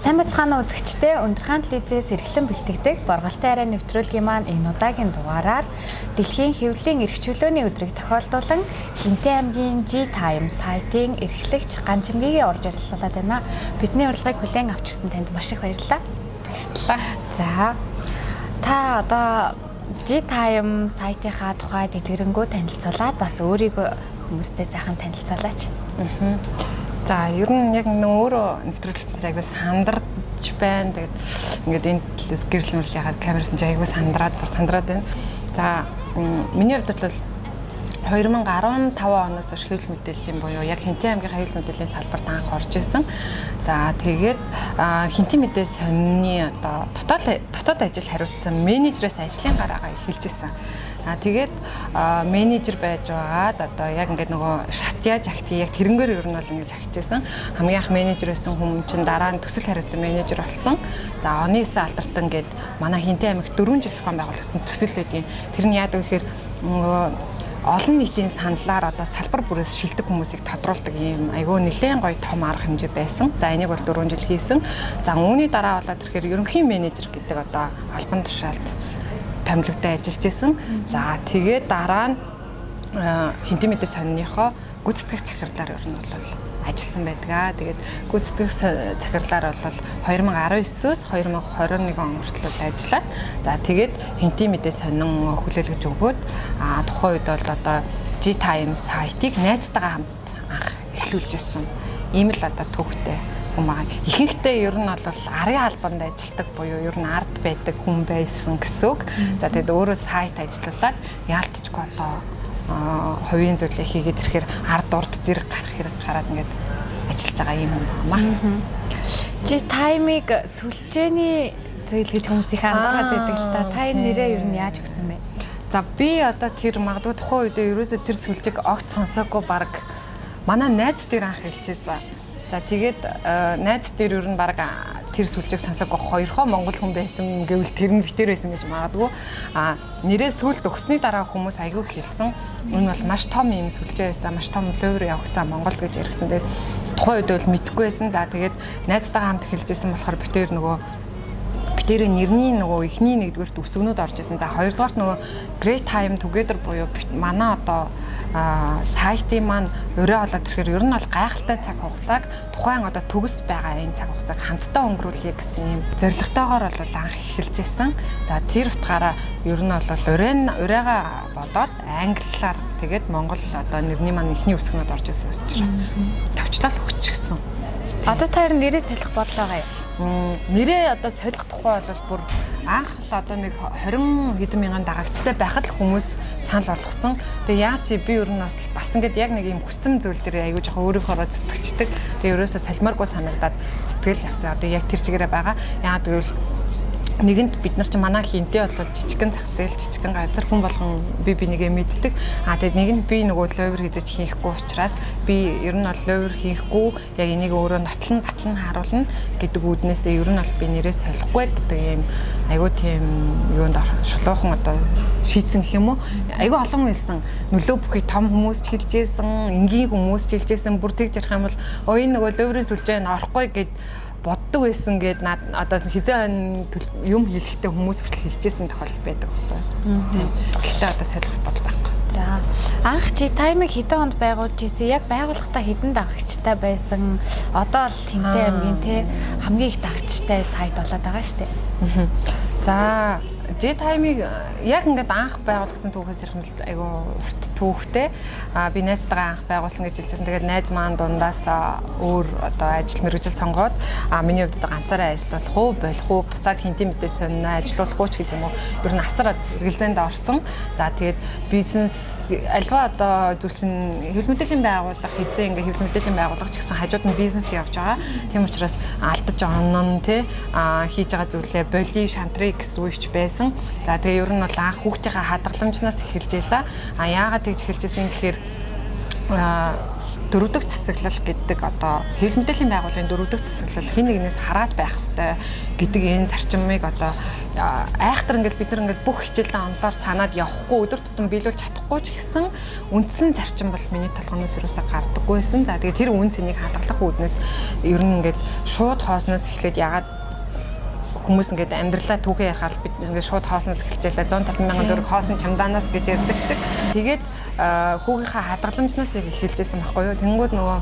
Сайн бацгаана үзэгчдээ Өндөрхаан телевизээс эрхлэн бэлтгэдэг Борголтой арай нэвтрүүлгийн маань энэ удаагийн дугаараар дэлхийн хэвлэлийн эрх чөлөөний өдрийг тохиолдуулан Хинтээ аймгийн G-Time сайтын эрхлэгч Ганчимгийн орж ярилцлаад байна. Бидний урилгыг хүлээн авчирсан танд маш их баярлалаа. За та одоо G-Time сайтынхаа тухай дэлгэрэнгүй танилцуулаад бас өөрийгөө хүмүүстэй сайхан танилцуулаач. За ер нь яг өөрөө нэвтрүүлэгч зайгаас хандарч байна. Тэгээд ингээд энэ талаас гэрэл мөрлийн хаад камераас зайгаас сандраад байна. За миний хувьд бол 2015 оноос хойш хэвлэл мэдээллийн буюу яг Хинтээ аймгийн хэвлэл мэдээллийн салбарт анх орж исэн. За тэгээд Хинтээ мэдээ сонины одоо дотоод ажил хариуцсан менежерээс ажлын гараагаа эхэлж исэн. Тэгээд менежер байж байгаад одоо яг ингээд нөгөө шатьяаж ахти яг тэрнгээр ер нь бол ингэж ахижсэн. Хамгийн анх менежер байсан хүн чинь дараа нь төсөл хариуцсан менежер болсон. За оны 9 алдартан гээд манай Хинтээ аймагт 4 жил зохион байгуулагдсан төсөл байдгийн. Тэр нь яадаг гэхээр нөгөө олон нийтийн саналаар одоо салбар бүрээс шилдэг хүмүүсийг тодруулдаг ийм айгүй нэлээд гоё том арга хэмжээ байсан. За энийг бол 4 жил хийсэн. За үүний дараа болоод ирэхээр ерөнхий менежер гэдэг одоо албан тушаалд томилогтой ажиллаж исэн. За тэгээд дараа нь Хинтээ мэдээ сонирхоо гүйцэтгэх захирлаар ер нь бол ажилласан байдаг. Тэгээд гүйцэтгэх захирлаар бол 2019-өөс 2021 он хүртэл ажиллаад за тэгээд Хинтээ мэдээ сонин хүлээлгэж өгөөд тухайн үед бол одоо G-Time сайтыг найзтайгаа хамт анх эхлүүлж ирсэн. Ийм л одоо төвхтэй хүн байгаа. Ихэнхдээ ер нь бол арын албанд ажилладаг буюу ер нь ард байдаг хүн байсан гэсэн үг. За тэгээд өөрөө сайт ажиллуулад яалтчгүй одоо хувийн зүйлээ хийгээд ирэхээр ард урд зэрэг гарах хэрэг гараад ингээд ажиллаж байгаа юм байна. G-Time-ыг сүлжээний зүйл гэж хүмүүс их анзаараад байдаг л та. Та энэ нэрээ ер нь яаж өгсөн бэ? За би одоо тэр магадгүй тухайн үедээ ерөөсөө тэр сүлжээг огт сонсоогүй баг манай найз дээр анх хэлчихсэн. За тэгээд найз дээр ер нь баг тэр сүлжээг сонсоогүй хоёрхоо монгол хүн байсан гэвэл тэр нь битэр байсан гэж магадгүй. Нэрээ сүлд өгсөний дараа хүмүүс айгүй хэлсэн. Энэ бол маш том юм сүлжээ байсан. Маш том лойвор явагцсан Монголд гэж яригдсан. Тэгээд тухайн үед бол мэдэхгүй байсан. За тэгээд найзтайгаа хамт хэлжсэн болохоор битэр нөгөө битэрийн нэрний нөгөө эхний нэгдүгээрт өсгөнүүд орж исэн. За хоёрдугаарт нөгөө Great Time Together буюу манай одоо сайтын маань өрөө болоод ирэхээр ер нь бол гайхалтай цаг хугацааг тухайн одоо төгс байгаа энэ цаг хугацааг хамтдаа өнгөрүүлье гэсэн юм зорилготойгоор бол анх эхэлж исэн. За тэр утгаараа ер нь бол урайгаа бодоод англиар тэгээд монгол одоо нэрний маань эхний өсгөнүүд орж исэн учраас товчлал өгчихсэн. Одоо та ер нь нэрээ солих бодлоо гаяа. Нэрээ одоо солих тухай бол бүр анх л одоо нэг 20 хэдэн мянган дагагчтай байхад л хүмүүс санал болгосон. Тэгээ яа чи би ер нь бас ингээд яг нэг юм хүссэн зүйл дээр аягүй жоохон өөрийнхөө зүтгэждэг. Тэгээ ерөөсөө солимооргүй санагдаад зүтгэл авсан. Одоо яг тэр чигээрээ байгаа. Яа тэгвэл нэгэнт бид нар чи манай Хинтээ бол жижигхэн зах зээл жижигхэн газар хүн болгон би нэгээ мэддэг. Тэгээд нэгэнд би нөгөө лойвер хийж хийхгүй учраас би ер нь бол лойвер хийхгүй яг энийг өөрөө нотлон харуулна гэдэг үүднээсээ ер нь бол би нэрээ солихгүй гэдэг юм айгуу тийм юунд шулуухан одоо шийдсэн гэх юм уу. Айгуу олон хэлсэн. Нөлөө бүхий том хүмүүст хэлжсэн, энгийн хүмүүст хэлжсэн. Бүр тэгж ярих юм бол энэ нөгөө лойверын сүлжээ нь орохгүй гэд боддог байсан гээд одоо хизээ юм хэлэхдээ хүмүүс хүртэл хэлжсэн тохиолдол байдаг байхгүй. Гэхдээ одоо солих бодол байхгүй. За анх G-Time-ыг хэдэн онд байгуулж ирсэн? Яг байгуулахдаа хэдэн дагагчтай байсан? Одоо л Хинтээ аймгийн хамгийн их дагагчтай сайт болоод байгаа шүү дээ. За G-Time-ыг яг ингээд анх байгуулсан түүхээс ирэх айгүй урт түүхтэй. Би найзтайгаа анх байгуулсан гэж хэлжсэн. Тэгээд найз маань дундаас өөр одоо ажил мэргэжил сонгоод миний хувьд одоо ганцаараа ажиллах уу, болох уу, буцаад Хинтээ мэдээ сониноо ажиллах уу ч гэдэг юм уу. Ер нь асар эргэлзээнд орсон. За тэгээд бизнес альва одоо зүйл чинь хэвлэл мэдээллийн байгууллага хэзээ ингээд хэвлэл мэдээллийн байгууллага ч гэсэн хажууд нь бизнес явж байгаа. Тийм учраас алдаж онно тий хийж байгаа зүйлээ боли шантрыг гэсэн үеч байсан. За тэгээ ер нь бол анх хүүхдийнхээ хадгаламжнаас эхэлж байла. Яагаад тэгж эхэлжсэн гэхээр дөрөвдөг засаглал гэдэг одоо хэвлэл мэдээллийн байгууллагын дөрөвдөг засаглал хин нэгнээс хараад байх ёстой гэдэг энэ зарчмыг одоо айхтар ингээд бид нар ингээд бүх хичээлэн онлоор санаад явахгүй өдөр тутам биелүүлж чадахгүй ч гэсэн үндсэн зарчим бол миний толгоноос юусаа гардаггүй байсан. За тэгээд тэр үн цэнийг хадгалах үүднээс ер нь ингээд шууд хоосноос эхлээд ягаад хүмүүс ингээд амьдралаа түүхээ ярихаар бид ингээд шууд хоосноос эхэлчихлээ 150 мянган төгрөг хоосон чамдаанаас гэж ярьдаг шиг. Тэгээд хүүгийнхаа хадгаламжнаас яг эхэлжсэн байхгүй юу. Тэнгүүд нөгөө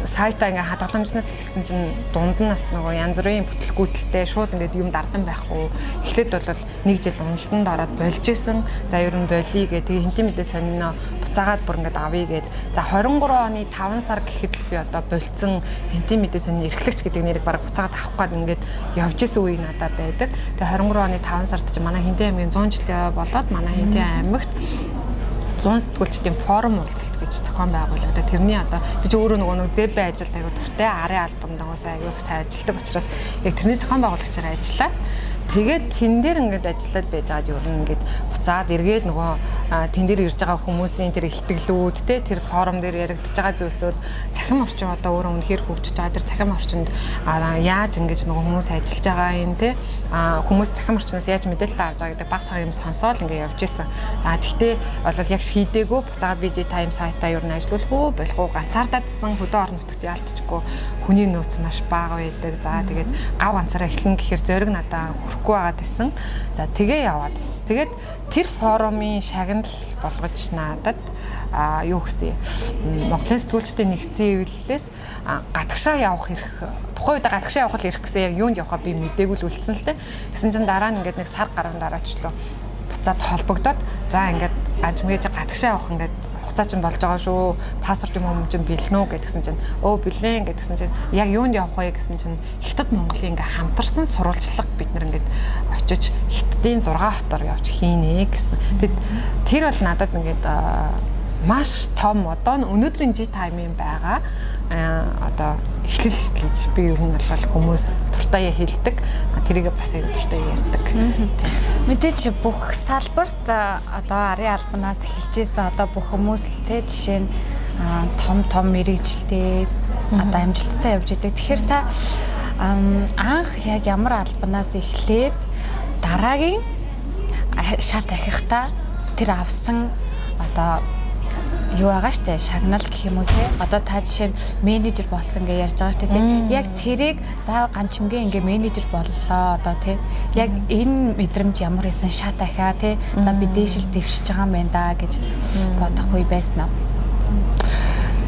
сайтаа ингээ хадгаламжнаас эхэлсэн чинь дунд нас нөгөө янз бүрийн бүтлгүүтэлтэй шууд ингээд юм дардан байхгүй. Эхлээд бол 1 жил уналтанд ороод болж исэн. За ер нь болий гэ тэгээ хинтийн мэдээ сонино буцаагаад бүр ингээд авъя гэд. За 23 оны 5 сар гэхэд л би одоо болцсон хинтийн мэдээ сонино эрхлэгч гэдэг нэрийг бараг буцаагаад авах гээд ингээд явж исэн үе надад байдаг. Тэгээ 23 оны 5 сард чинь манай хинтийн аймгийн 100 жилийн болоод манай хинтийн аймагт 100 сэтгүүлчдийн форум уулзалт гэж зохион байгуулагдаад тэрний одоо би ч өөрөө нөгөө ЗБ ажилд аягүй дуртай арын албанд аягүй сайн ажилдаг учраас яг тэрний зохион байгуулагчаар ажиллаад тэгээд тэн дээр ингээд ажиллаад байж байгаа юу ингээд буцаад эргээд нөгөө тэн дээр ирж байгаа хүмүүсийн тэр илтгэлүүд те тэр форум дээр яригдж байгаа зүйлсүүд цахим орчин одоо өөрөө үнэхээр хөгжиж байгаа тэр цахим орчинд яаж ингэж нөгөө хүмүүс ажиллаж байгаа юм те хүмүүс цахим орчноос яаж мэдээлэл авч байгаа гэдэг баг сар юм сонсоод ингээд явж исэн. Тэгтээ бол яг шийдээгүй буцаад BG Time сайтаа юу н ажиллуулах уу болох уу ганцаардаадсан хөдөө орон нутагт яалтчихгүй хүний нөөц маш бага байдаг. За тэгээд гав ганцаараа эхлэн гэхээр зориг надаа хүрэхгүй байгаад байсан. За тэгээ яваад. Тэгээд тэр форумын шагнал болгож надад юу гэсэн Монголын сэтгүүлчдийн нэгдсэн хэвлэлээс гадагшаа явах хэрэг тухайн үед гадагшаа явах л хэрэг гэсэн яг юунд явахаа би мдээгүй л үлдсэн л те. Гэсэн чинь дараа нь ингээд нэг сар гаруй дараачлаа буцаад холбогдоод за ингээд ажмгээж гадагшаа явах ингээд хугацаа чинь болж байгаа шүү. Паспорт юм чинь бэлнэ үү гэдгсэн чинь бэлэн гэдгсэн чинь яг юунд явах вэ гэсэн чинь Хятад Монголын ингээ хамтарсан сурвалжлага бид нар ингээд очиж Хятадын 6 хотоор явж хийнэ гэсэн. Тэгэд тэр бол надад ингээд маш том одоо өнөөдрийн G-time-ийн байгаа одоо эхлэл гэж би ер нь бол хүмүүс дуртай хэлдэг. Тэрийг бас яг дуртай ярьдаг. Мэдээж бүх салбарт одоо арын албанаас эхэлжсэн одоо бүх хүмүүс л те жишээ нь том мэрэгчлээ одоо амжилттай явж идэг. Тэгэхээр та анх яг ямар албанаас эхлээд дараагийн шат ахихта тэр авсан одоо юу байгаа штэ шагнал гэх юм уу те одоо та жишээ нь менежер болсон гэж ярьж байгаа штэ те яг тэрийг за ганчимгээ ингээ менежер боллоо одоо те яг энэ мэдрэмж ямар исэн шат ахаа те за би дээшил дэвшиж байгаа юм байна да гэж бодох үе байсан уу?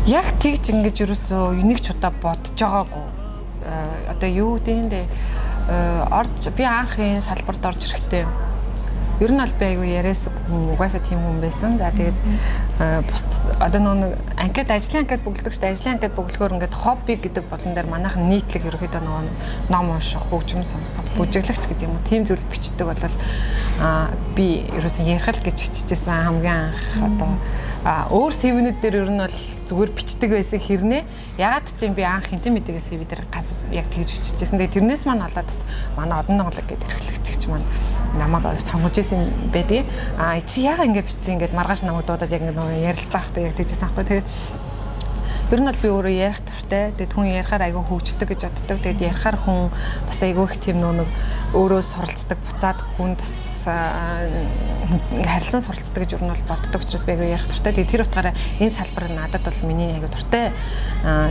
Яг тэгж ингэж ерөөсөө энийг ч удаа бодож байгаагүй. Одоо юу гэдэг би анхын салбарт орж ирэхдээ ер нь аль би айгу яриас угаасаа тийм хүн байсан. За тэгээд бус одоо нэг анкет ажлын анкет бүгэлдэг шүү дээ. Ажлын анкет бүгэлгөөр ингээд хобби гэдэг болон дээр манайхан нийтлэг ерөөхдөө нөгөө ном унших, хөгжим сонсох, бүжиглэгч гэдэг юм уу. Тийм зүйл бичдэг бол би ерөөсөн ярих л гэж бичижсэн хамгийн анх одоо өөр CV-нүүд дээр ер нь бол зүгээр бичдэг байсан хэрнээ ягаад ч юм би анх хинтэн мэдээгээ CV дээр ганц яг тэгж бичижсэн. Тэгээд тэрнээс маань болоод бас манай одон нонголог гэдэг эрхлэгчч маань намайг сонгож исэн байдгийг чи яага ингэ бичсэн ингээд маргааш намайг дуудаад яг ингэ ярилцлах хэрэгтэй яг тэгжсэн аахгүй. Тэгээд ер нь бол би өөрөө ярих туртай. Тэгээд хүн ярихаар айгүй хөгждөг гэж боддог. Тэгээд ярихаар хүн бас айгүй их тийм нэг өөрөө суралцдаг, буцаад хүн бас харилцан суралцдаг гэж ер нь бол боддог учраас би айгүй ярих туртай. Тэгээд тэр утгаараа энэ салбар надад бол миний айгүй туртай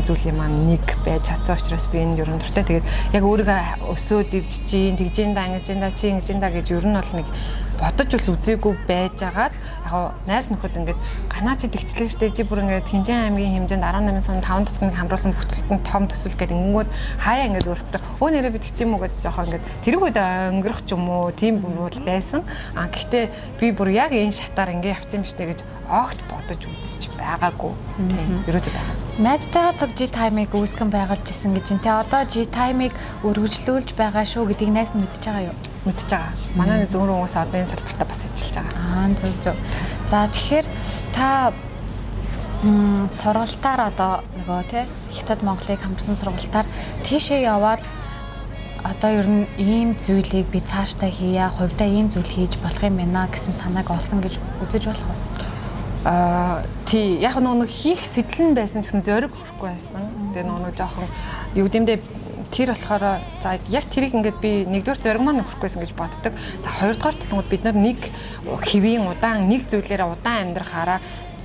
зүйлийн маань нэг байж чадсан учраас би энэ ер нь туртай. Тэгээд яг өөрийгөө өсөө дивж чинь, тэгж ин да, ингэж ин да, чи ингэж ин да гэж ер нь бол нэг бодож бол үзээгүй байжгаад яг найз нөхөд ингээд ганаа чи тэгчлээ штэ чи бүр ингээд Хинтэн аймгийн хэмжээнд 18 сарын 5 тусгыг хамруулсан бүтэлтэн том төсөл гэдэг ингэнгүүт хаяа ингээд зурцраа өө нэрээ би тэгсэн юм уу гэж жоохон ингээд тэрэг үед өнгөрөх ч юм уу тийм бол байсан. Гэхдээ би бүр яг энэ шатаар ингээд явцсан юм штэ гэж огт бодож үзэж байгаагүй. Тийм ерөөсөө байгаагүй. Найзтайгаа цог G-time-ыг үүсгэн байгуулж исэн гэж энэ. Одоо G-time-ыг өргөжлүүлж байгаа шүү гэдгийг найз нь мэдчихэж байгаа юу? Мэдчихэж байгаа. Манай зөөрөн хүмүүс одоо энэ салбартаа бас ажиллаж байгаа. Зөв. За тэгэхээр та сургалтаар одоо нөгөө тий Хятад Монголыг хамарсан сургалтаар тийшээ яваад одоо ер нь ийм зүйлийг би цаашдаа хийя, хувьдаа ийм зүйл хийж болох юм байна гэсэн санааг олсон гэж үзэж болох уу? тий яг нэг хийх сэтлэн байсан гэсэн зориг хүрхгүй байсан. Тэгээ нэг жоохон юу гэмдэ тэр болохоор за яг тэрийг ингээд би нэгдүгээр зориг маань нөхрөхгүйсэн гэж боддог. За хоёрдугаар талангууд бид нар нэг хэвийн удаан нэг зүйлээрээ удаан амьдрахаараа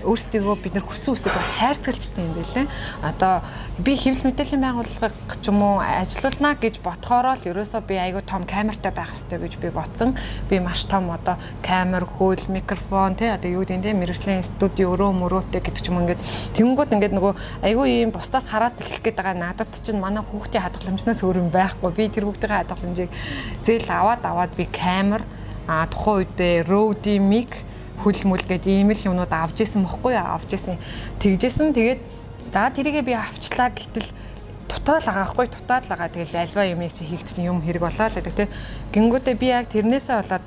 өөрсдөө бид нар хүссэн үсэг хайрцагчтай юм байлээ. Одоо би хэвлэл мэдээллийн байгууллага ч юм уу ажиллаулнаа гэж ботхороо л ерөөсөө би айгүй том камертай байх хэрэгтэй гэж би бодсон. Би маш том одоо камер, хөл, микрофон тий одоо юу гэдэг нь мэргэжлийн студи өрөөтэй гэдэг ч юм ингээд тэнгууд ингээд нөгөө айгүй ийм бусдаас хараад эхлэх гээд байгаа надад чинь манай хүүхдийн хадгаламжнаас өөр юм байхгүй. Би тэр хүүхдийн хадгаламжийг зээл аваад би камер тухайн үедээ Rode mic хөлмөл гэдэг ийм л юмнууд авч исэн бохгүй авч исэн тэгжсэн тэгээд за тэрийгээ би авчлаа гэтэл тутаал агаахгүй тутаад л байгаа тэгэл альва юм чи хийгдсэн юм хэрэг болоо л гэдэг те гингүүтээ би яг тэрнээсээ болоод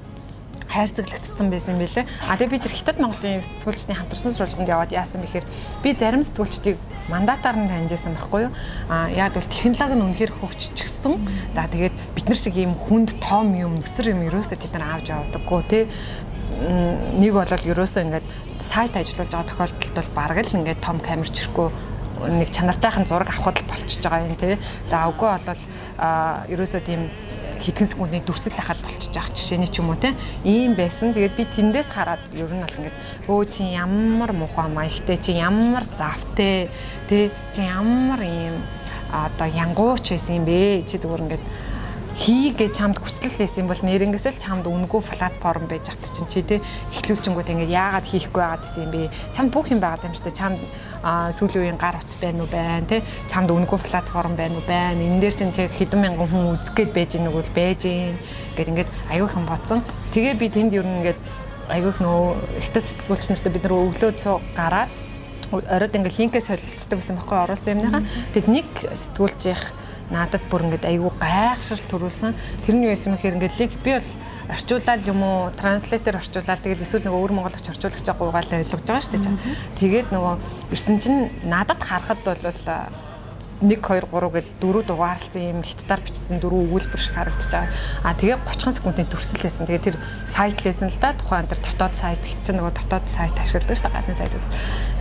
хайрцаглагдсан байсан юм билэ тэгээ би тэр Хятад Монголын сэтгүүлчдийн хамтарсан сургалтанд яваад яасан бэхээр би зарим сэтгүүлчдийг мандатаар нь таньжсэн байхгүй юу яг бол технологи нь үнэхээр хөгжчихсөн за тэгээд бид нар шиг ийм хүнд том юм өсөр юм ерөөсөө тэд нар авч явдаггүй те нэг болол ерөөсөө ингээд сайт ажиллуулж байгаа тохиолдолд бол бараг л ингээд том камер чирхгүй нэг чанартайхан зураг авахд л болчихж байгаа юм тий. За үгүй болол ерөөсөө тийм хэдхэн секундын дүрсэл хахад болчихж байгаа жишээний ч юм уу тий. Ийм байсан. Тэгээд би тэндээс хараад ер нь бол ингээд өө чи ямар муухай маягтай чи ямар завтай тий чи ямар ийм одоо янгууч байсан юм бэ чи зүгээр ингээд хийгээ чамд хүсэл лээсэн бол нэрнгээсэл чамд үнэгүй платформ байж хат чинь чи тэ эхлүүлчингүүд ингээд яагаад хийхгүй байгаад гэсэн юм бэ чамд бүх юм байгаад юм шүү дээ чамд сүүлийн үеийн гар утас байна уу байна тэ чамд үнэгүй платформ байна уу байна энэ дээр чинь чи хэдэн мянган хүн үзгээд байж гэнэ үгүй байж гэн гэд ингээд аюух юм бодсон тэгээ би тэнд ер нь ингээд аюух нөө Хятад сэтгүүлч нартай бид нар өглөө цуу гараад оройд ингээд линкээс солилцдог гэсэн байхгүй оруулсан юмныхаа тэгэд нэг сэтгүүлчих надад бүр ингээд айгүй гайхшрал төрүүлсэн. Тэрний байсан мэхээр ингээд линк би бол орчуулаад юм уу, транслейтер орчуулаад тэгэл эсвэл нөгөө өөр монголч орчуулагч гуугаал ойлгож байгаа шүү дээ. Тэгээд нөгөө ирсэн чинь надад харахад бол 1 2 3 гэд 4 дугаарлцсан юм хятадаар бичсэн 4 өгүүлбэр шиг харагдаж байгаа. Тэгээ 30 секундын дүрсэл байсан. Тэгээ тэр сайт лээсэн л да. Тухайн тэр дотоод сайт чинь нөгөө дотоод сайт ашигладаг шүү дээ. Гадны сайтууд.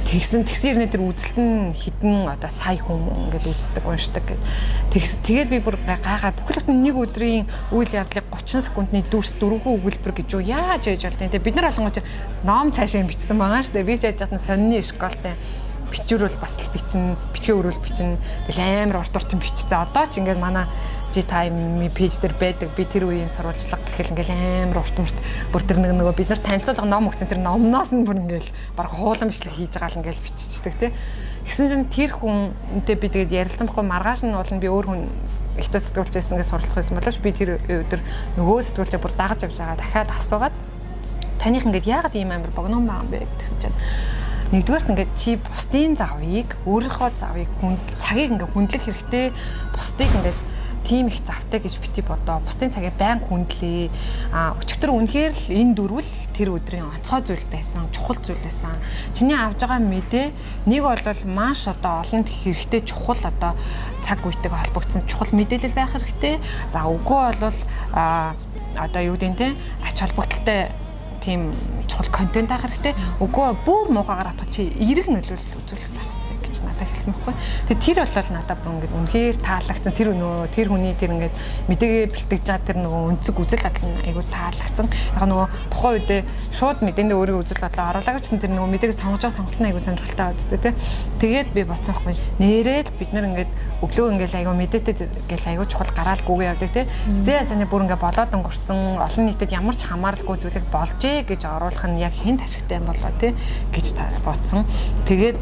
Тэгсэн ирнэ тэр үзэлт нь хідэн одоо сая хүн ингээд үздэг уншдаг гэд. Тэгээд би бүр гайхаад бүхэл бүтэн нэг өдрийн үйл явдлыг 30 секундны дүрс 4 өгүүлбэр гэж юу яаж яаж болтой. Тэгээ бид нар олонгоч ном цаашаа бичсэн байгаа шүү дээ. Би яаж яах нь сонины школтой бичвэр бол бас л бичгээ өрөөл бичнэ. Тэгэл амар урт бичсэн. Одоо ч ингээд манай G-Time пэйж дээр байдаг. Би тэр үеийн сурвалжлага гэхэл ингээд амар урт бүр тэр нөгөө бид нар танилцуулга ном өгсөн тэр номноос нь бүр ингээд баг хууламжлал хийж байгаа л ингээд биччихдэг тий. Гэсэн чинь тэр хүнтэй би тэгээд ярилцсан байхгүй маргааш нь бол би өөр хүн Хятад сэтгүүлчээс ингээд суралцах байсан боловч би тэр өдөр нөгөө сэтгүүлчээ бүр дагаж явж байгаа дахиад асуугаад таних ингээд яагаад ийм амар богино байгаа юм бэ гэсэн чинь нэгдүгээрт ингээд чи бусдын завыг өөрийнхөө завыг цагийг ингээд хүндлэх хэрэгтэй бусдыг ингээд тийм их завтай гэж бити бодоо бусдын цагийг байн хүндлээ өчигдөр үнэхээр л энэ дөрвөл тэр өдрийн онцгой зүйл байсан чухал зүйл байсан чиний авж байгаа мэдээ нэг бол маш одоо олонд хэрэгтэй чухал одоо цаг үетэйг холбогдсон чухал мэдээлэл байх хэрэгтэй за үгүй бол одоо юу гэдэг те ач холбогдолтой тийм чухал контент авах хэрэгтэй. Үгүй бүр муугаагаар атах чи эерэг нөлөөлөл үзүүлэх байх хэрэгтэй гэж надад хэлсэн байхгүй. Тэгээ тэр бол надад бүр ингээд үнэхээр таалагдсан. Тэр хүний тэр ингээд мэдээгээ бэлтгэж байгаа тэр нөгөө өнцөг үзэл бодол нь айгүй таалагдсан. Яг нөгөө тухайн үедээ шууд мэдээндээ өөрийн үзэл бодлоо оруулаагүй ч тэр нөгөө мэдээгээ сонгож байгаа сонгохны айгүй сонирхолтой байцтай тий. Тэгээд би бодсон байхгүй. Нээрээд бид нар ингээд өглөө ингээд айгүй мэдээтэй гэл айгүй чухал гараал гүгээ явдаг тий. Зээ заны бүр ингээд болоод өнгөрцөн олон нийтэд ямар ч хамааралгүй зүйлийг болж гэж оруулах нь яг хэн ашигтай юм болоо тий гэж бодсон. Тэгээд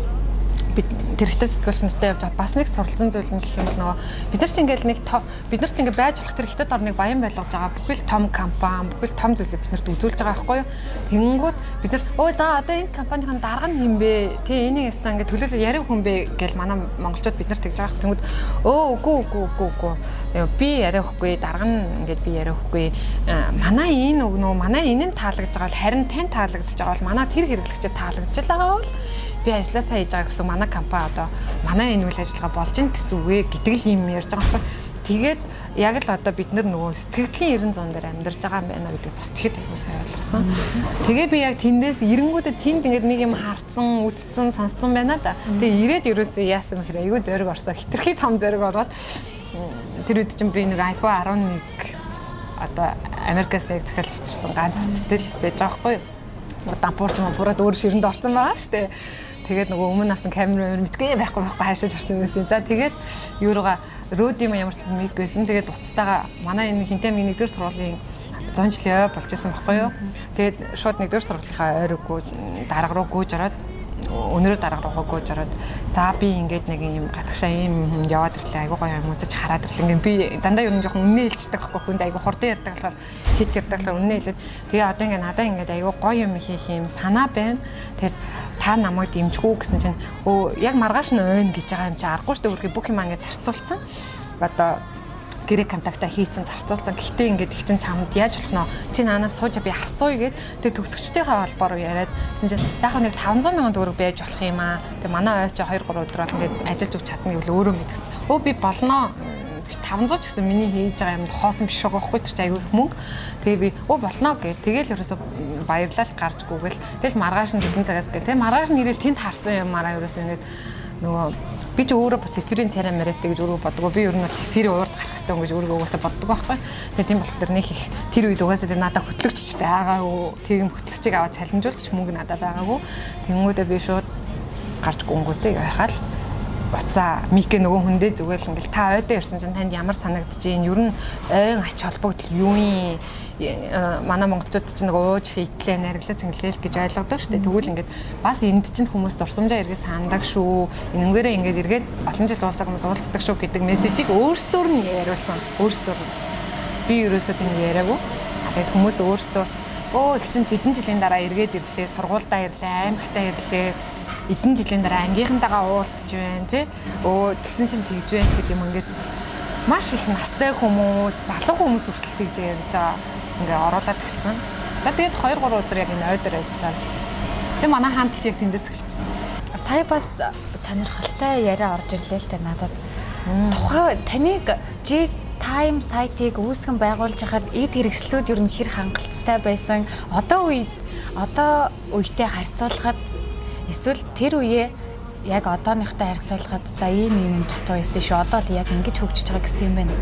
бид тэр Хятад сэтгүүлчнэртэй явж байгаа бас нэг суралцсан зүйл нь гэх юм бол нөгөө бид нар ч ингээл нэг бид нар ч ингээ байж болох тэр Хятад орныг баян байлгаж байгаа бүхэл том компани бүхэл том зүйлийг биднэрт үзүүлж байгаа байхгүй юу. Тэнгүүд бид нар өө за одоо энэ компанийн дарга нь хэм бэ? Тэ энийг ястаа ингээ төлөөлөл ярив хүн бэ гэж манай монголчууд бид нар тэгж байгаа. Тэнгүүд өө үгүй би ярихгүй дарга нь ингээд би ярихгүй манай энэ өгнөө манай энэ нь таалагдж байгаа бол харин тань таалагдж байгаа бол манай тэр хэрэглэгчид таалагдж байгаа бол би ажилласаа хийж байгаа гэсэн манай компани одоо манай энэ үйл ажиллагаа болж ийн гэсэн үгэ гэдэг л юм ярьж байгаа байхгүй. Тэгээд яг л одоо бид нөгөө сэтгэлийн 90 100 дээр амьдарч байгаа юм байна гэдэг бас тэгэхэд айгуу сайн ойлгосон. Тэгээ би яг тэндээс эренгүүдэд тэнд ингээд нэг юм харцсан, үзсэн, сонссон байна да. Тэгээ ирээд ерөөсөө яасан мэхээр айгуу зориг орсоо. Хитрхи том зориг ороод тэр үед чинь би нэг iPhone 11 одоо Америкаас яг захиалж ирсэн ганц утастай л байж байгаа байхгүй юу. Дампуурч мампураад өөр ширэнд орсон байгаа шүү дээ. Тэгээд нөгөө өмнө авсан камер мэдгүй байхгүй хаашаач орсон байсан. За тэгээд юурууга Родим ямар ч миг байсан. Тэгээд уцтайгаа манай энэ Хинтэй аймгийн 1-р сургуулийн 100 жилийн болж байсан байхгүй юу. Тэгээд шууд 1-р сургуулийнхаа ойроггүй дарга руу гүйж ороод өнөрөө дарга руу гүйж ороод за би ингээд нэг юм гадагшаа юм яваад ирлээ. Айгуу гоё юм үзэж хараад ирлээ. Ингээд би дандаа ер нь жоохон үнэ хэлждэг байхгүй хүнд айгуу хурдан ярьдаг болохоор хийц ярьдаг болохоор үнэ хэлээд тэгээ одоо ингээд надаа ингээд айгуу гоё юм хийх юм санаа байна. Тэгээд та намайг дэмжгүй гэсэн чинь яг маргааш нь ойн гэж байгаа юм чи аргагүй шүү дээ. Бүх юм ингээд зарцуулсан. Одоо гэрээ контакта хийцэн зарцуулсан. Гэхдээ ингээд их чинь чамд яаж болох нөө чи наанаас сууж би асууя гээд тэгээ төгсөгчдийнхээ холбоор яриад гэсэн чинь яг нэг 500 сая төгрөг байж болох юм аа. Тэгээ манай ой чи 2 3 өдөр бол ингээд ажиллаж өгч чадна гэвэл өөрөө мэдгэсэн. Би болноо 500 ч гэсэн миний хийж байгаа юмд хоосон биш байгаа байхгүй ч айгүй их мөнгө. Тэгээ би болно гээл тэгэл ерөөсө баярлал гарч гүгэл тэгэл маргааш нь хэдэн цагаас гээл тэгээ маргааш нь ирээл тэнд харсан юмараа ерөөсө ингээд нөгөө би ч өөрөө бас эфирийн царай мариаттай гэж өөрөө бодгоо. Би ер нь бол эфирийн урд гарах хэрэгтэй гэж өөрөө угаасаа боддог байхгүй. Тэгээ тийм болохоор нэг их тэр үед угаасаа надад хөтлөгч байгаагүй. Тийм хөтлөгчийг аваад цалинжуулж мөнгө надад байгаагүй. Тэнгүүдээ би шууд гарч гүнгүүтэй яхаал уцаа микэ нөгөө хүндээ зүгээл ингээл та ойдоо ирсэн чинь танд ямар санагдаж байна? Ер нь ойн ач холбогдол юу юм? Манай монголчууд чинь нэг ууж итлээ нариглаа цэнгэлээл гэж ойлгодог шүү дээ. Тэгвэл ингээд бас энд чинь хүмүүс дурсамжаа эргээ сандаг шүү. Энэнгээрээ ингээд эргээд олон жил уулзах хүмүүс уулздаг шүү гэдэг мессежийг өөрсдөр нь яриулсан. Өөрсдөр нь. Би ерөөсөө тийм яриаггүй. Тэгээд хүмүүс өөрсдөө их чинь тэдэн жилийн дараа эргээд ирлээ, сургуульдаа ирлээ, аймагтаа ирлээ. Эдэн жилийн дараа ангийнхантайгаа уулзж байна тий. Тэгсэн чинь тэгж байна гэдэг юм ингээд маш их настай хүмүүс, залуу хүмүүс хүртэл тэгж ярьж байгаа. Ингээ оруулаад гисэн. За тэгээд 2 3 өдөр яг энэ ойдоор ажиллаад. Тэгээ манай хамт яг тэндээс эхэлчихсэн. Сая бас сонирхолтой яриа орж ирлээ л дээ надад. Тухайн таныг J Time сайтыг үүсгэн байгуулж хахад эд хэрэгслүүд ер нь хэр хангалттай байсан. Одоо үетэй харьцуулахад эсвэл тэр үеэ яг одооныхтой харьцуулахад за ийм дутуу байсан шүү. Одоо л яг ингэж хөгжиж байгаа гэсэн юм байна.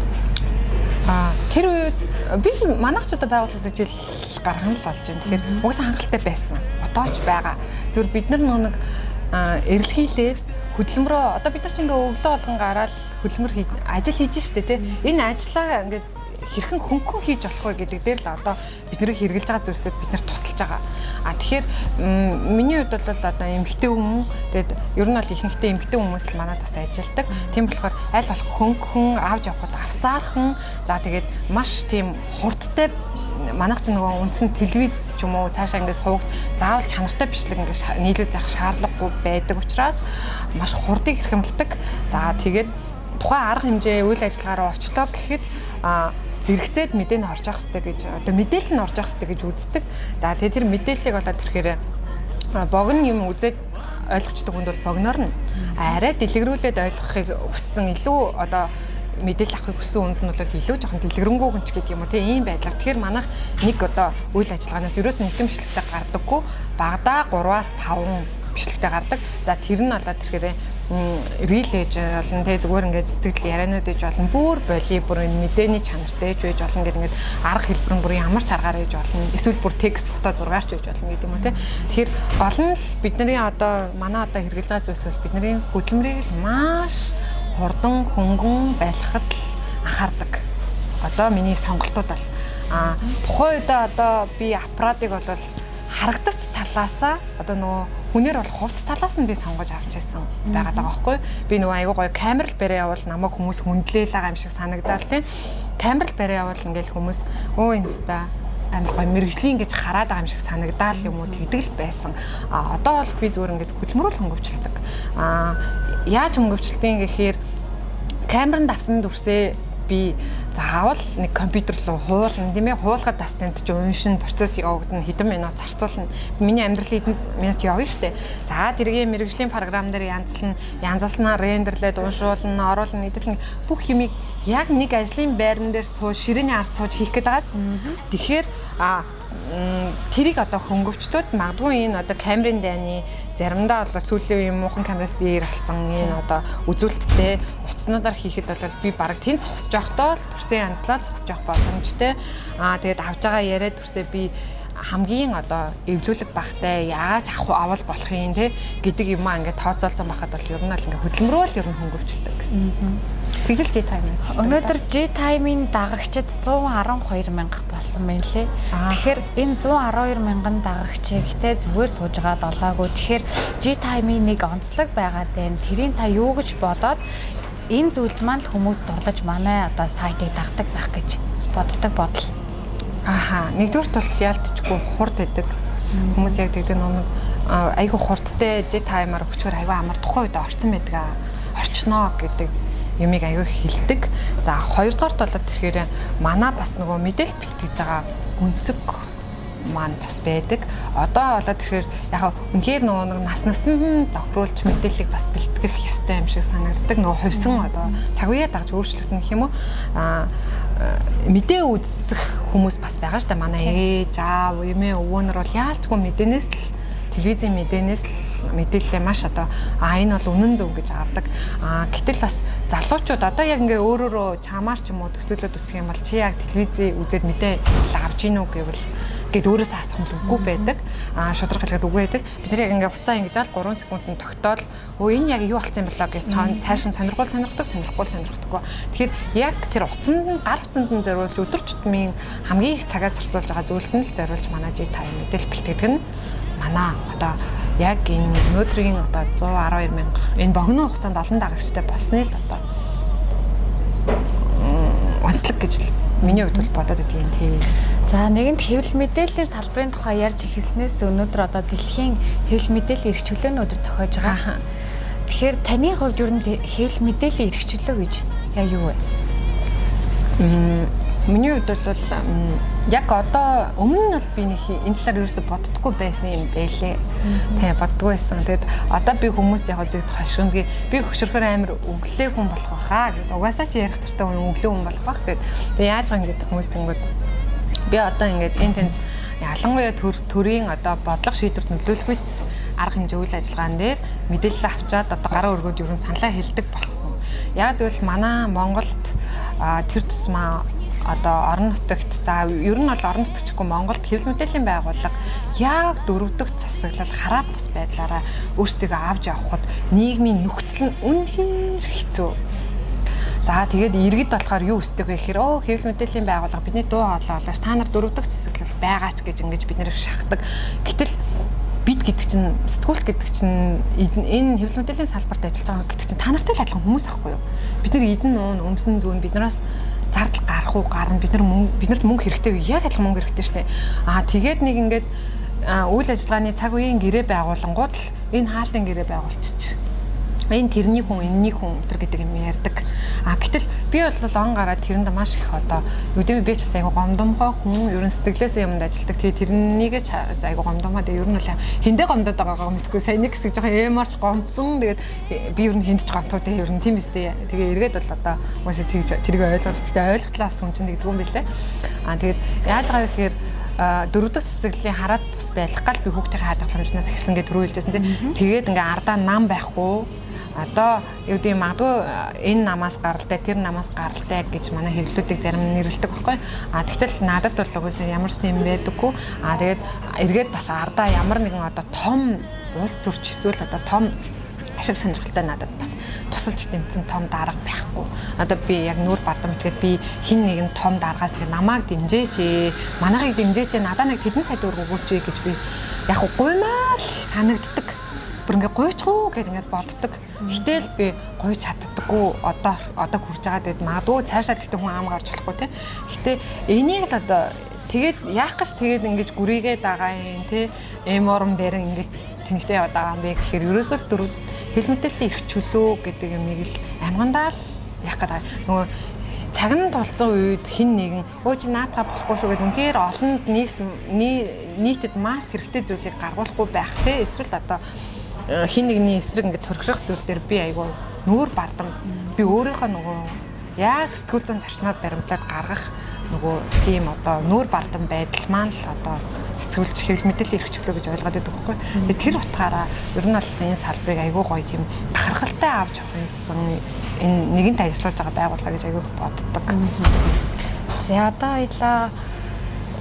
Тэр үед би манайхчуудаа байгууллагад жил гарган л болж байна. Тэгэхээр угсаа хангалттай байсан. Одоо ч байгаа. Зөвхөн бид нар нэг эрэлхийлээд хөдөлмөрөө одоо бид нар ч ингээ өглөө болгон гараад хөдөлмөр ажил хийж штэ тий. Энэ ажлаа ингээ хэрхэн хөнгөн хийж болох вэ гэдэг дээр л одоо бидний хэрэгжилж байгаа зүйлсүүд бид нар тусалж байгаа. Тэгэхээр миний хувьд бол одоо эмэгтэй хүн тэгээд ер нь бол ихэнхдээ эмэгтэй хүмүүс л манайдас ажилдаг. Тийм болохоор аль болох хөнгөн авч явахад авсаархан за тэгээд маш тийм хурдтай манайх ч нөгөө үндсэн телевиз ч юм уу цаашаа ингээд суугд заавал чанартай бичлэг ингээд нийлүүлж явах шаардлагагүй байдаг учраас маш хурдыг хэрхэмлдэг. За тэгээд тухайн арга хэмжээ үйл ажиллагаараа очлоо гэхэд зэрэгцээд мэдээ нь орж явах хэрэгтэй гэж одоо мэдээлэл нь орж явах хэрэгтэй гэж үздэг. За тэгээ тэр мэдээллийг болоод тэрхээр богино юм үзээд ойлгочдөг хүнд бол богиноор нь арай дэлгэрүүлээд ойлгохыг хүссэн илүү одоо мэдээлэл авахыг хүссэн хүнд нь бол илүү жоохон дэлгэрэнгүй хүн ч гэдэг юм уу тийм ийм байдлаар. Тэгэхээр манайх нэг одоо үйл ажиллагаанаас ерөөс нэгэн бичлэгтэй гардаггүй багадаа 3-5 бичлэгтэй гардаг. За тэр нь болоод тэрхээр рил ээж болно те зүгээр ингээд сэтгэл ярианууд ээж болно бүр боли бүр мэдээний чанартай ээж байж болно гэдэг ингээд арга хэлбэр нь бүр ямар ч аргаар ээж болно эсвэл бүр текст фото зургаарч ээж болно гэдэг юм уу те. Тэгэхээр гол нь л бидний одоо манай одоо хэрэгжилж байгаа зүйлс бол бидний хөдөлмөрийг л маш хурдан хөнгөн байлгахад л анхаардаг. Одоо миний сонголтууд бол тухайн үед одоо би аппаратыг бол харагдац талаасаа одоо нөгөө хүнээр бол хувцс талаас нь би сонгож авч ирсэн байгаад байгаа байхгүй. Би нөгөө айгуу гоё камерал барай явал намайг хүмүүс хүндлээл байгаа юм шиг санагдал тийм. Камерал барай явал ингээл хүмүүс инста амар гоё мэрэгжлийн гэж хараад байгаа юм шиг санагдаал юм уу тэгдэг л байсан. Одоо бол би зүгээр ингээд хөдөлмөрөөр хөнгөвчлөдөг. Яаж хөнгөвчлөдгийг гэхээр камеранд авсан дүрсээ би заавал нэг компьютер руу хуулна тийм ээ хуулахад бас танд ч уншин процесс явагдана хэдэн минут зарцуулна миний амьдрал хэдэн минут явна штэ за тэргээ мэргэжлийн програм дээр янзлснаа рендерлээд уншуулна оруулна эдэлэн бүх юмыг яг нэг ажлын байран дээр сууж ширээний ар сууж хийх гээд байгаа. Тэгэхээр тэрийг одоо хөнгөвчтүүд магадгүй энэ одоо камерын дайны заримдаа бол сүүлийн үеийн муухан камераас дээр алцсан энэ одоо үзүүлэлттэй утаснуудаар хийхэд бол би бараг тэн зогсож явахдаа л төрсөн янзлал зогсож явах боломжтой. Тэгээд авж байгаа яриа төрсөө би хамгийн одоо эвлүүлэг багтай яаж авал болох юм те гэдэг юм аа ингээд тооцоолсон байхад бол ер нь л ингээд хөдөлмөрөөл ер нь хөнгөвчлээ гэсэн. Тэгжэл G-Time үү? Өнөөдөр G-Time-ийн дагагчид 112 мянга болсон байна лээ. Тэгэхээр энэ 112 мянган дагагчийг тэ зүгээр сууж байгаа долоогүй. Тэгэхээр G-Time-ийн нэг онцлог байгаад байна. Тэрийг та юу гэж бодоод энэ зүйлд маань л хүмүүс дурлаж манай одоо сайтыг дагдаг байх гэж боддог бодол. Аха, нэгдүгürt бол яалтчгүй хурд байдаг. Хүмүүс яг тэгдэг нэг айгүй хурдтай G-Time-аар өчгөр айгүй амар тухайн үед орцсон байдаг. Орчноо гэдэг юмыг аягүй хилдэг. За хоёрдугаарт болоод тэгэхээр манай бас нөгөө мэдээлэл бэлтгэж байгаа өнцөг маань бас байдаг. Одоо болоод тэгэхээр яг үнэхээр нөгөө нэг нас нь тохируулж мэдээллийг бас бэлтгэх ёстой юм шиг санагддаг. Нөгөө хувьсан одоо цаг үеэ дагж өөрчлөгдөн гэх юм уу? Мэдээ үзэх хүмүүс бас байгаа шүү дээ. Манай ээж, аав, эмээ, өвөөнөр бол яалтчгүй мэдээнээс л телевизийн мэдээнээс л мэдээлэлээ маш одоо энэ бол үнэн зөв гэж авдаг. Гэтэл бас залуучууд одоо яг ингээ өөрөөрөө чамаар ч юм уу төсөөлөд үсэх юм бол чи яг телевизээ үзээд мэдээ авч гин үү гэвэл гээд өөрөөсөө асах юм үгүй байдаг. Шудраг хэлгээд үгүй байдаг. Бид нар яг ингээ хуцаа ингэж аал 3 секундэд тогтоол энэ яг юу болцсон юм болоо гэж цааш нь сонирхуулдаггүй. Тэгэхээр яг тэр утсанд нь гар утсанд нь зориулж өдөр тутмын хамгийн их цагаа зарцуулж байгаа зүйлд нь л зориулж манай G-Time мэдээлэл бэлтгэдэг нь манай одоо яг энэ өнөөдрийн одоо 112 мянга энэ богино хугацаанд олон дагагчтай болсны л одоо онцлог гэж л миний хувьд бол бодоод байдаг юм тий. За нэгэнт хэвлэл мэдээллийн салбарын тухай ярьж эхэлснээс өнөөдөр одоо дэлхийн хэвлэл мэдээллийн эрхчлөөний өдөр тохиож байгаа. Тэгэхээр таны хувьд ер нь хэвлэл мэдээллийн эрхчлөө гэж яг юу вэ? Миний хувьд бол яг одоо өмнө нь бол би нэг энэ талаар ерөөсө боддоггүй байсан юм байлээ. Тэгээ боддоггүй байсан. Тэгэд одоо би хүмүүст яг зөв хошигнодгийг би хөшөрхөр амир өглөө хүн болох байхаа гэдэг. Угаасаа чи ярих тартай өглөө хүн болох байх гэдэг. Тэгээ яаж байгаа юм гэдэг хүмүүс тэнгүүд би одоо ингээд энэ тэнд ялангуяа төрийн одоо бодлого шийдвэрт нөлөөлөхүйц арга хэмжээ үйл ажиллагаан дээр мэдээлэл авчаад одоо гараа өргөөд ерөн саналаа хэлдэг болсон. Яг тэгвэл манай Монголд тэр тусмаа одоо орон нутагт за ер нь бол орон нутагчгүй Монголд хэвлэл мэдээллийн байгууллага яг дөрөвдөг засаглал хараат бус байдлаараа өөрсдөө авч явахад нийгмийн нөхцөл нь үнэхээр хэцүү. За тэгээд иргэд болохоор юу өсдөг вэ гэхээр хэвлэл мэдээллийн байгууллага бидний дуу хоолой олоош та нар дөрөвдөг засаглал байгаач гэж ингэж бид нэр шахдаг. Гэтэл бид гэдэг чинь сэтгүүлч гэдэг чинь энэ хэвлэл мэдээллийн салбарт ажиллаж байгаа гэдэг чинь та нартай л адилхан хүмүүс ахгүй юу? Бид нар эдэн нуун өмсөн зүүн биднээс зардал гарах уу гарна биднэрт мөнгө хэрэгтэй үү яг адилхан мөнгө хэрэгтэй штэ. Тэгээд нэг ингээд үйл ажиллагааны цаг үеийн гэрээ байгуулангууд л энэ хаалтын гэрээ байгуулчих. Энэ тэрний хүн энэний хүн өтер гэдэг юм ярьдаг. Гэтэл би бол он гараад тэрэнд маш их одоо юу гэдэм би ч бас айгу гомдомгоо хүн ерөн сэтгэлээс юмд ажилдаг. Тэгээ тэрнийг ч айгу гомдомгоо. Тэгээ ер нь бол хиндэ гомдоод байгаагаа мэдгүй сайн нэг хэсэг жоохон эмарч гомдсон. Тэгээд би ер нь хинд ч гомтоо тэгээ ер нь тийм эстэй. Тэгээ эргээд бол одоо уусаа тэгж тэрийг ойлгож тэгээ ойлгохлаа бас хүн чинь гэдэг юм билээ. Тэгээд яаж байгаа вэ гэхээр дөрөвдөг цэцэглэлийн хараат бус байх гал би хүүхдийн хадгаламжнаас эхэлсэн гэж түрүү хэлжсэн тийм. Тэгээд ингээ ардаа нам байхгүй одоо юу гэдэг магадгүй энэ намаас гаралтай тэр намаас гаралтай гэж манай хэвлэлүүдийг зарим нэрлэдэг байхгүй. Тэгтэл надад бол угсаа ямар ч юм байдаггүй. Тэгээд эргээд бас ардаа ямар нэгэн одоо том улс төрч эсвэл одоо том ашиг сонирхолтой надад бас тусалж дэмцэн том дарга байхгүй. Одоо би яг нүүр бардам итгээд би хин нэгэн том даргаас ингээ намайг дэмжээч, манайхыг дэмжээч, надаа нэг тэдэн сая төгрөг өгөөч гэж би яг гуймаа л санагддаг. Бүр ингээ гуйчихгүй гэд ингээд боддог. Гэтэл би гуйж чаддаггүй одоо хүрч байгаа дээд магадгүй цаашаа гэхдээ хүн аам гарч болохгүй те. Гэтэ энийг л одоо тэгээд яах гэж тэгээд ингэж гүрийгээ дагаа юм те. Эморон бэрэн ингээд тэнхтэй яваад байгаа юм бэ гэхээр ерөөсөө л хэвлэл мэдээллийн эрх чөлөө гэдэг юмыг л амгандаа л яах гэдэг. Нөгөө цагаан тулцсан үед хин нэгэн өө чи наатаа болохгүй шүү гэдэг үнээр олонд нийтэд маск хэрэгтэй зүйлийг гаргуулахгүй байх те эсвэл одоо хин нэгний эсрэг ингээд төрхрөх зүйл дээр би айгүй нүүр бардам би өөрийнхөө нөгөө яг сэтгүүл зүйн зарчмаар баримтлаад гаргах нөгөө тийм одоо нүүр бардам байдал маань л одоо сэтгүүлч хэвлэл мэдээллийн эрх чөлөө гэж ойлгоод байдаг байхгүй. Тэгээд тэр утгаараа ер нь бол энэ салбарыг айгүй гоё тийм бахархалтай авч явах юмсан энэ нэгэнт ажиллаж байгаа байгууллага гэж айгүй боддог. За одоо хоёлаа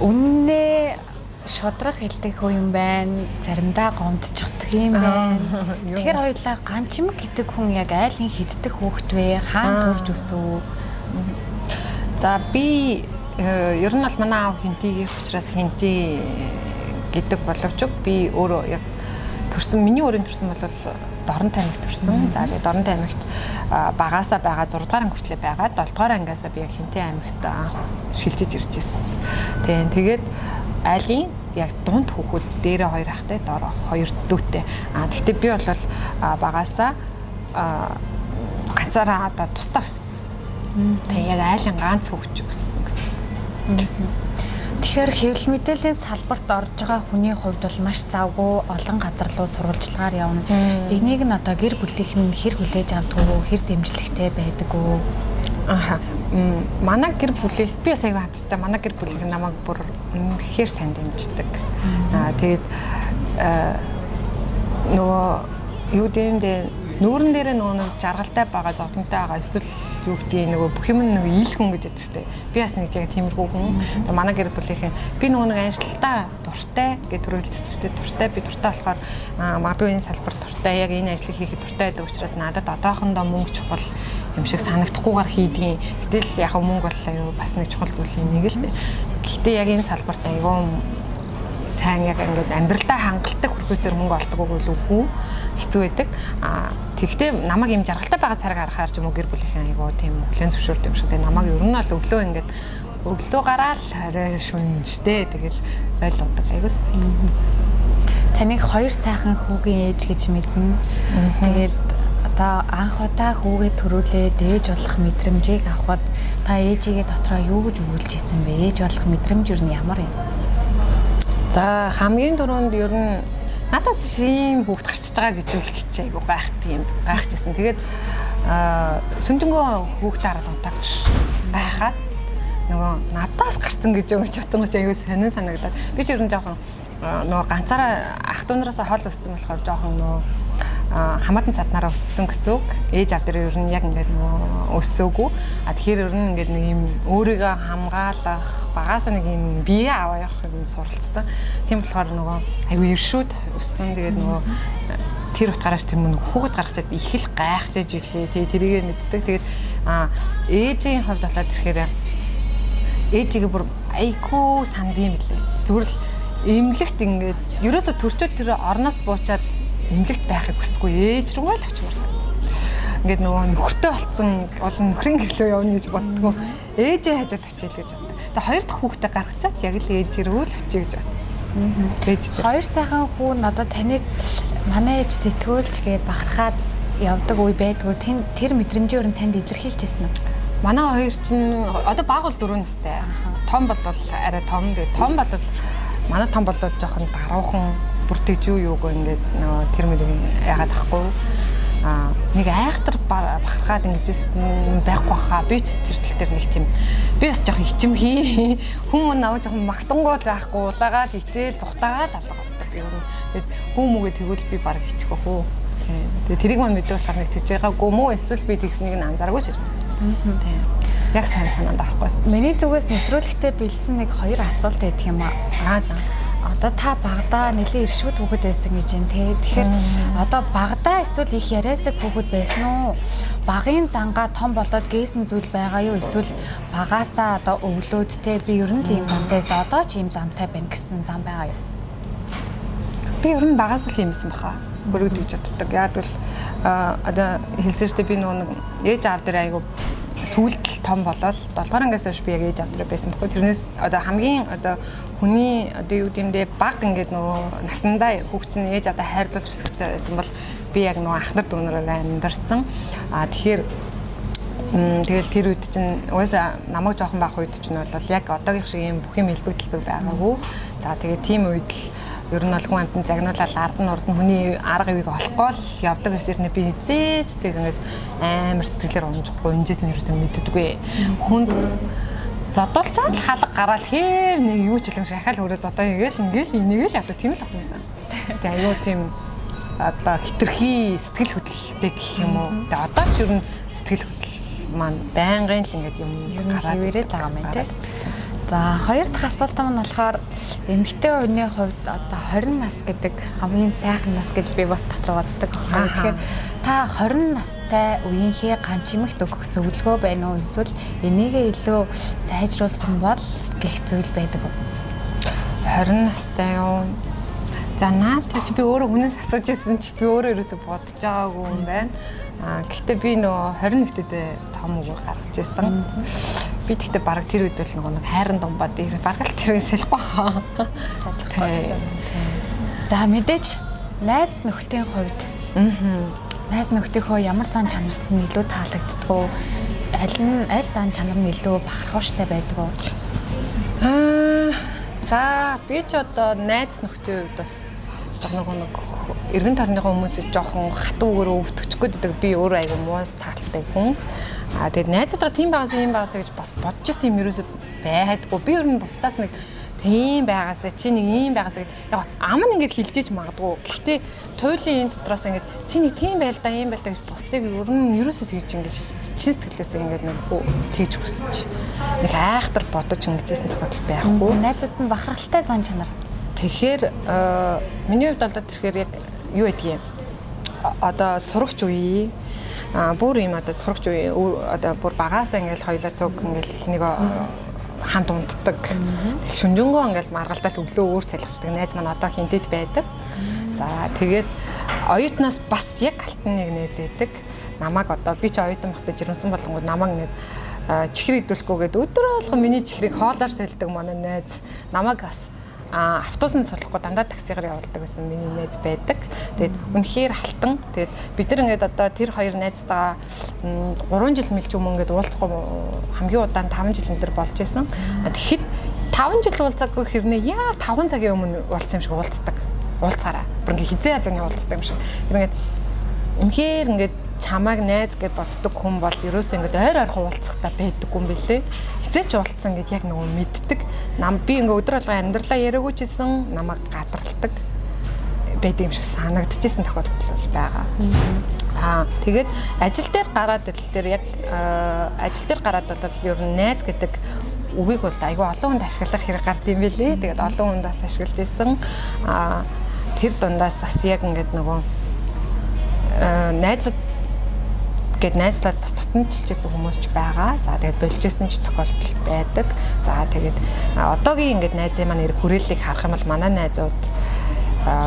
үннээ шудрах хэлдэг хөө юм байна. Заримдаа гомдчихдаг юм байна. Тэгэхээр хоёлаа ганчимэг гэдэг хүн яг айлын хиддэг хүүхэд вэ? Хаана төрж өсөв? За би ер нь бол манай аав хинтигийн учраас хинти гэдэг боловч би өөрөө яг төрсөн миний өөрийн төрсөн бол Дорн таймагт төрсөн. За тэгээд Дорн таймагт багаасаа байгаа 6 дугаар анги хүртлээр байгаа. 7 дугаар ангиасаа би яг хинти аймагт анх шилжиж ирж ирсэн. Тэгээд айлын яг дунд хүүхэд дээрээ 2 ахтай доор 2 дүүтэй. Гэхдээ би бол багаасаа ганцаараа одоо тусдаа өссөн. Тэгээ яг айлын ганц хөгж өссөн гэсэн. Тэгэхээр хэвлэл мэдээллийн салбарт орж байгаа хүний хувьд бол маш завгүй олон газар руу сурвалжлагаар явна. Энийг нь одоо гэр бүлийнх нь хэр хүлээж авдаг уу, хэр дэмжлэгтэй байдаг уу? Манай гэр бүлийнх би бас аягүй хаттай. Манай гэр бүлийнх намайг бүр үнэхээр сайн дэмждэг. Тэгээд нөгөө юу гэмдэ нүүрэн дээрээ нөгөө жаргалтай байгаа, зовлонтой байгаа эсвэл юу гэдгийг нөгөө бүх юм нэг ил хүн гэж яддаг штэ. Би бас нэг яг тиймэрхүү хүн. Тэгээ манай гэр бүлийнхэн би нөгөө нэг ажилтаа дуртай гэж төрөлдсөн штэ. Дуртай би дуртай болохоор магадгүй энэ салбар дуртай яг энэ ажлыг хийхэд дуртай байдаг учраас надад одоохондоо мөнгө чухал юм шиг санагдахгүйгээр хийдгийн. Гэтэл яг мөнгө бол аюу бас нэг чухал зүйлийн нэг л. Гэхдээ яг энэ салбарт аюу сайн яг ингээд амьдралдаа хангалттай хүрхүүцээр мөнгө олдог үгүй хэцүү байдаг. Тэгэхдээ намайг юм жаргалтай байгаа цараг харахаар ч юм уу гэр бүлийнхэн айгуу тийм хүлэн зөвшөөрдөг юм шиг. Тэгээ намайг ер нь бол өглөө ингээд өглөө гараал орой шүнжтэй тэгэл ойлгодог айгуус. Таныг 2 сайхан хүүгийн ээж гэж мэднэ. Тэгээд одоо анх удаа хүүгээ төрүүлээд ээж болох мэдрэмжийг авахад та ээжигээ дотроо юу гэж өгүүлж исэн бэ? Ээж болох мэдрэмж юу нь ямар юм? За хамгийн түрүүнд ер нь надаас ийм хүүхд гарчиж байгаа гэж үл хичээ айгу гайхчихсан. Тэгээд сүнжэнгөө хүүхдээ хараад унтаач гайхаад нөгөө надаас гарсан гэж юу гэж бодсон ч айгу сонин санагдаад би ч ер нь жоохон нөгөө ганцаараа ах дүү нараасаа хол өссөн болохоор жоохон нөгөө хамаатан саднараа өссөн гэсэн үг. Ээж аав дээр ер нь яг ингээд нөгөө өссөөгүй. Тэгэхээр ер нь ингээд нэг юм өөрийгөө хамгаалах, багаасаа нэг юм бие аваа явах юм суралцсан. Тийм болохоор нөгөө аюу иршүүд өссөн. Тэгээд нөгөө тэр утгаараас тийм нэг хүүхэд гаргацаад их л гайхаж ирлээ. Тэгээ тэрийгэ мэддэг. Тэгээд ээжийн хувьд болоод ирэхээр ээжигээ бүр айгүй санд юм лээ. Зүгээр л эмнэлэгт ингээд ерөөсө төрчөөд тэр орноос буучаад эмнэлэгт байхыг хүсдэггүй ээж рүү л очимоор санагдав. Ингээд нөгөө нөхөртэй болцсон олон нөхрийн гэрлөө явна гэж боддгоо ээжээ хажууд очил гэж боддог. Тэгээ 2 дахь хүүхдээ гаргачаад яг л ээж рүү л очие гэж бодсон. Ээжтэй. 2 сайхан хүү надад таныг манай ээж сэтгүүлч гээд бахархаад явдаг үе байдгүй. Тэр мэдрэмжийн өрн танд илэрхийлж ирсэн үү? Манай хоёр чинь одоо баг бол 4 настай. Том бол арай том. Тэгээ том бол манай том бол жоохон даруухан бүртгэж юуг ингээд нөгөө тэр мөрийг яагаад ахгүй нэг айхтар бахархаад ингэжсэн байхгүй хаа би ч тэр тал дээр нэг тийм би бас жоохон ичимхий хүмүүс наваа жоохон магтангуул байхгүй улаагаад ичээл зүхтаагаал алга болдог юм. Тэгээд хүмүүгээ тэгвэл би баг ичихгүй хөө. Тэгээд тэрийг мань мэдээ болохоор нэг тийж байгаагүй мүү эсвэл би тэгснийг нь анзааргүй ч юм. Тийм. Яг сайн санаанд орохгүй. Миний зүгээс нэвтрүүлэгтээ бэлдсэн нэг 2 асуулт байдаг юм аа. За. Одоо та багада нэлийн иршүүд хүүхэд байсан гэж юм те. Тэгэхээр одоо багада эсвэл их яриасаг хүүхэд байсан уу? Багын зангаа том болоод гээсэн зүйл байгаа юу? Эсвэл багаасаа одоо өглөөд те би ер нь л ийм замтайс одоо ч ийм замтай байна гэсэн зам байгаа юу? Би ер нь багаас л юмсэн баха. Хөрөгдөж боддог. Яг л одоо хэлсэн шүү дээ би нөгөө ээж аав дээр айгу сүүлдэл том болол 7 дугаар ангиас хойш би яг ээж авдраа байсан байхгүй. Тэрнээс одоо хамгийн одоо хүний одоо юу гэмдэ баг ингээд нөгөө насандаа хүүхдийн ээж авдаа хайрлуулж өсгөхтэй байсан бол би яг нөгөө ах нар дүүнараа амьдарсан. Тэгэхээр Тэгэл тэр үед чинь угаасаа намайг жоохон байх үед чинь бол яг одоогийн шиг юм бүх юм хэлбэг байгаагүй. За тэгээд тийм үед л ер нь бол хүн амтны загнуулаад ард нь урд нь хүний арга ивийг олохгүй л явдаг гэсэн би хизээж тэгээд ингээд амар сэтгэлээр унжиж нь ерөөсөө мэддэггүй. Хүнд зодолцоод халга гараад хэв нэг юу ч юм шиг ахаал өөрөө зодоо ингээл энийг л явдаг тийм л ахмасан. Тэгээд аюу тийм одоо хитрхи сэтгэл хөдлөлтэй гэх юм уу. Тэгээд одоо ч ер нь сэтгэл хөдлөл маань байнгын л ингээд юм гараад ирээд байгаа юм тийм. За хоёр дахь асуулт маань болохоор эмэгтэй хүний хувьд одоо 20 нас гэдэг хамгийн сайхан нас гэж би бас дотроо боддог байна. Тэгэхээр та 20 настай үеийнхээ ганчимэгт өгөх зөвлөгөө байна уу? Эсвэл энийгээ илүү сайжруулсан бол гэх зүйл байдаг уу? 20 настай юу? За наад чи би өөрөө хүнээс асууж ирсэн чи би өөрөө ерөөсө бодож байгаагүй юм байна. Гэхдээ би нөгөө 21-тэй том өгөө гаргаж ирсэн. Би тэгтээ бараг тэр үед бол нэг хайрын думбаад ирэх бараг л тэрээс хэлэхгүй хаа. За мэдээж найз нөхдийн хувьд найз нөхдийнхөө ямар зан чанарт нь илүү таалагддаг уу? Аль зан чанар нь илүү бахархууштай байдаг уу? За би ч одоо найз нөхдийн хувьд бас жоохон нэг эргэн тойрныхоо хүмүүсийг жоохон хатуугаар өвтгөхгүй гэдэг би өөрөө айгу муу таалтай хүн. Тэгээд найзуудаа тийм байгаасаа юм байгаасаа гэж бас бодож ирсэн юм ерөөсөй байдаггүй. Би ер нь бусдаас нэг тийм байгаасаа чи нэг ийм байгаасаа яг ам нь ингэж хилжиж магадгүй. Гэхдээ туйлын энэ дотроос ингэж чи нэг тийм байл да ийм байл да гэж бусдыг ер нь ерөөсөй тэгж ингэж чин сэтгэлээсээ ингэж нэг тэгж хүсэж нэг айхтар бодож ингэжсэн тохиолдол байхгүй. Найзууд нь бахархалтай зан чанар. Тэгэхээр миний хувьд бол тэрхээр яг юу гэдгийг одоо сурагч үе бүр юм одоо сурагч үе одоо бүр багаасаа ингээл хоёлаа цуг ингээл нэг ханд унтдаг. Тэгэл шүнжэнгөө ингээл маргалдаад өглөө өөр цалгачдаг найз маань одоо хинтэд байдаг. За тэгээд оюутнаас бас яг алтан нэг найз байдаг. Намайг одоо би ч оюутан багтаж жирэмсэн болонгууд намайг нэг чихрийг идүүлэхгүйгээд өдөр болгон миний чихрийг хоолоор сэлдэг манай найз. Намайг бас автобусанд суулгахгүй дандаа таксигаар явуулдаг гэсэн миний найз байдаг. Тэгээд үнэхээр алтан. Тэгээд бид нар ингээд одоо тэр хоёр найзтайгаа 3 жил мэлж өмнө ингээд уулзахгүй хамгийн удаан 5 жилийн дээр болж исэн. Тэгэхэд 5 жил уулзаагүй хэрнээ яг 5 цагийн өмнө уулзсан юм шиг уулздаг. Уулзаараа. Бүр ингээд хизээ хазааны уулздаг юм шиг. Ингээд үнэхээр ингээд чамайг найз гэж боддог хүн бол ерөөсөө ингээд ойр ойрхон уулзахтаа байдаггүй юм билээ. Хизээч уулзсан гэд яг нөгөө мэддэг. Би ингээд өдөр алга амьдралаа яриаггүй ч гэсэн намайг гадралдаг байдаг юм шиг санагдчихсэн тохиолдол бол байгаа. Тэгээд ажил дээр гараад ирлээр яг ажил дээр гараад бол ер нь найз гэдэг үгийг бол айгүй олон хүнд ашиглах хэрэг гард юм билээ. Тэгээд олон хүнд бас ашиглаж исэн. Тэр дундаас бас яг ингээд нөгөө найзууд гээд найзлаад бас татанчилжсэн хүмүүс ч байгаа. За тэгээд болжсэн ч тохиолдол байдаг. За тэгээд одоогийн ингээд найзын маань хүрээллийг харах юм бол манай найзууд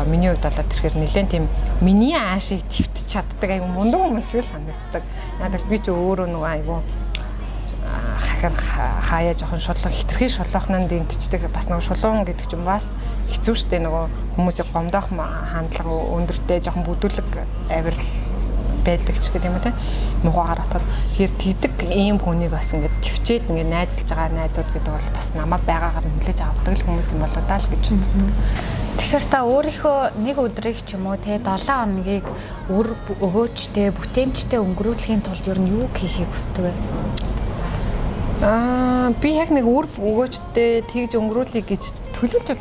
миний хувьд бол тэрхээр нэлээд тийм миний аашийг твтж чаддаг айгу мундаг хүмүүс шиг санагддаг. Надад би ч өөрөө нөгөө айгу хаяа жоохон шулуун хитрхи шулуухнанд дэнтчдэг бас нөгөө шулуун гэдэг чинь бас хэцүү шттэ нөгөө хүмүүсийг гомдоох хандлага өндөртэй жоохон бүдүүлэг авирал байдаг ч гэдэг юм те мухагаар отоод тэр тэгдэг ийм хүнийг бас ингээд төвчээд ингээд найзалж байгаа найзууд гэдэг бол бас намайг байгаагаар хүлээж авдаг л хүмүүс юм болоо даа л гэж үздэг. Тэгэхээр та өөрийнхөө нэг өдрийг ч юм уу те 7 хоногийг өр өгөөчтэй бүтээмжтэй өнгөрүүлэхийн тулд ер нь юу хийхийг хүсдэг вэ? Би яг нэг өр өгөөчтэй тэгж өнгөрүүлэе гэж төлөвлөж